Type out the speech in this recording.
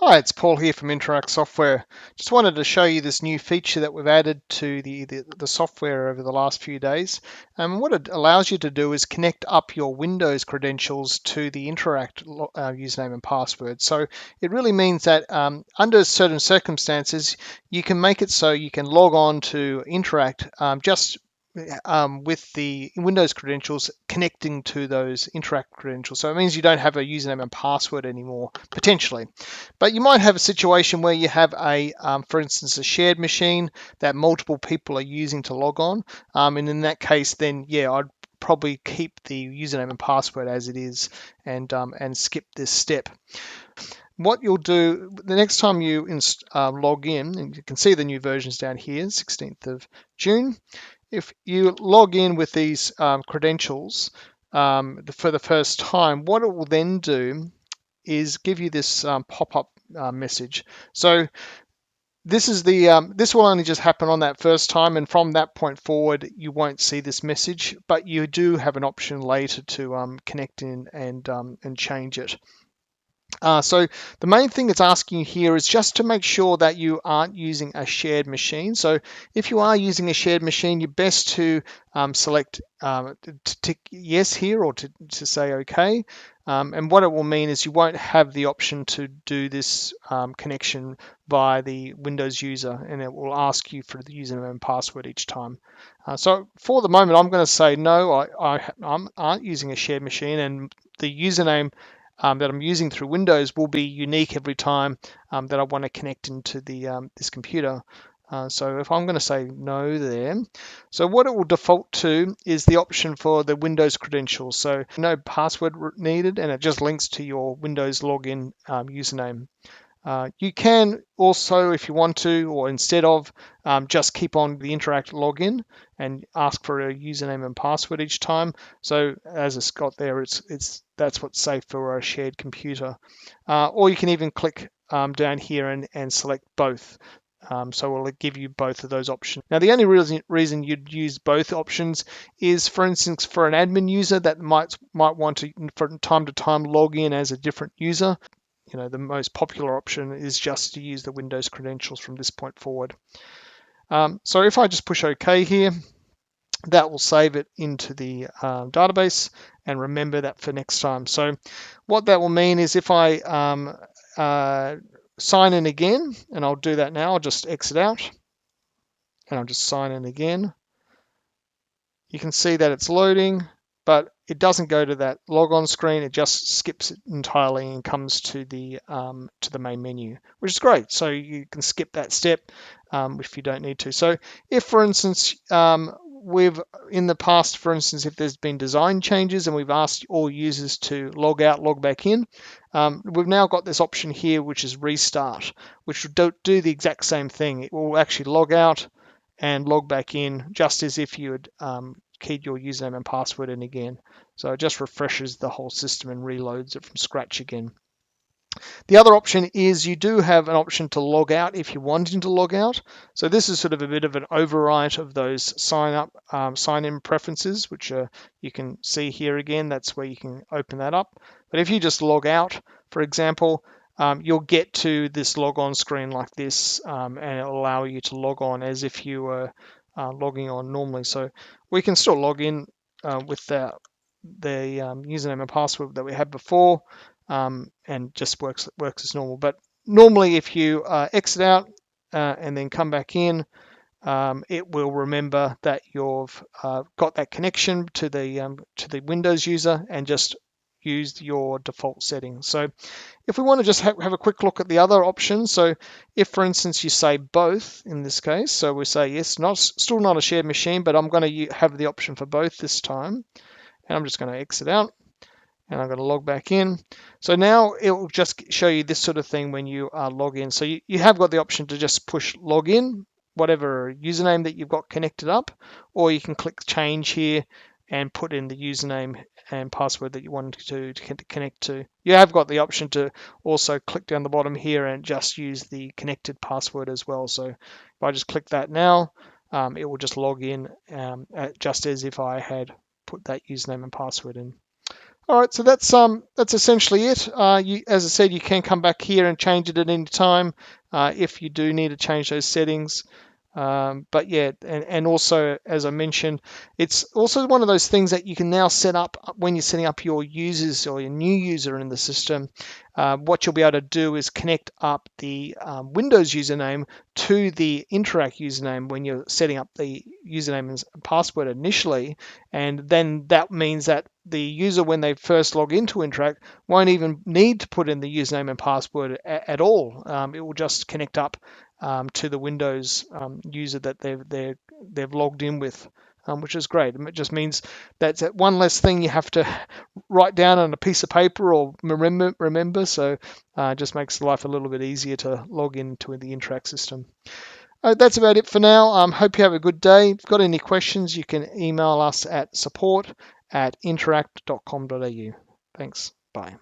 Hi, it's Paul here from InterAcct Software. Just wanted to show you this new feature that we've added to the software over the last few days. What it allows you to do is connect up your Windows credentials to the InterAcct username and password. So it really means that under certain circumstances, you can make it so you can log on to InterAcct just with the Windows credentials connecting to those InterAcct credentials. So it means you don't have a username and password anymore, potentially. But you might have a situation where you have for instance, a shared machine that multiple people are using to log on. And in that case, then yeah, I'd probably keep the username and password as it is and skip this step. What you'll do the next time you log in, and you can see the new versions down here, 16th of June. If you log in with these credentials for the first time, what it will then do is give you this pop-up message. So this will only just happen on that first time, and from that point forward, you won't see this message. But you do have an option later to connect in and change it. So the main thing it's asking you here is just to make sure that you aren't using a shared machine. So if you are using a shared machine, you're best to select to tick yes here or to say OK. And what it will mean is you won't have the option to do this connection by the Windows user, and it will ask you for the username and password each time. So for the moment, I'm going to say no, I aren't using a shared machine, and the username that I'm using through Windows will be unique every time that I want to connect into this computer. So if I'm going to say no there, so what it will default to is the option for the Windows credentials. So no password needed, and it just links to your Windows login username. You can also, if you want to, or instead of, just keep on the InterAcct login and ask for a username and password each time. So as it's got there, that's what's safe for a shared computer. Or you can even click down here and select both. So it'll give you both of those options. Now, the only reason you'd use both options is, for instance, for an admin user that might want to, from time to time, log in as a different user. The most popular option is just to use the Windows credentials from this point forward. So if I just push OK here, that will save it into the database and remember that for next time. So what that will mean is if I sign in again, and I'll do that now, I'll just exit out and I'll just sign in again. You can see that it's loading, but it doesn't go to that logon screen. It just skips it entirely and comes to the main menu, which is great. So you can skip that step if you don't need to. So if, for instance, we've in the past, for instance, if there's been design changes and we've asked all users to log out, log back in, we've now got this option here, which is restart, which will do the exact same thing. It will actually log out and log back in just as if you had keyed your username and password in again. So it just refreshes the whole system and reloads it from scratch again. The other option is you do have an option to log out if you're wanting to log out. So this is sort of a bit of an overwrite of those sign in preferences, which you can see here again. That's where you can open that up. But if you just log out, for example, you'll get to this log on screen like this, and it'll allow you to log on as if you were logging on normally. So we can still log in with the username and password that we had before, and just works as normal. But normally, if you exit out and then come back in, it will remember that you've got that connection to the Windows user and just used your default settings. So if we want to just have a quick look at the other options, so if, for instance, you say both in this case, so we say yes, still not a shared machine, but I'm going to have the option for both this time, and I'm just going to exit out and I'm going to log back in. So now it will just show you this sort of thing when you log in. So you have got the option to just push log in, whatever username that you've got connected up, or you can click change here and put in the username and password that you want to connect to. You have got the option to also click down the bottom here and just use the connected password as well. So if I just click that now, it will just log in just as if I had put that username and password in. All right, so that's essentially it. As I said, you can come back here and change it at any time if you do need to change those settings. But yeah, and also, as I mentioned, it's also one of those things that you can now set up when you're setting up your users or your new user in the system. What you'll be able to do is connect up the Windows username to the InterAcct username when you're setting up the username and password initially. And then that means that the user, when they first log into InterAcct, won't even need to put in the username and password at all. It will just connect up to the Windows user that they've logged in with, which is great. It just means that's one less thing you have to write down on a piece of paper or remember. So it just makes life a little bit easier to log into the InterAcct system. That's about it for now. Hope you have a good day. If you've got any questions, you can email us at support@interact.com.au. Thanks. Bye.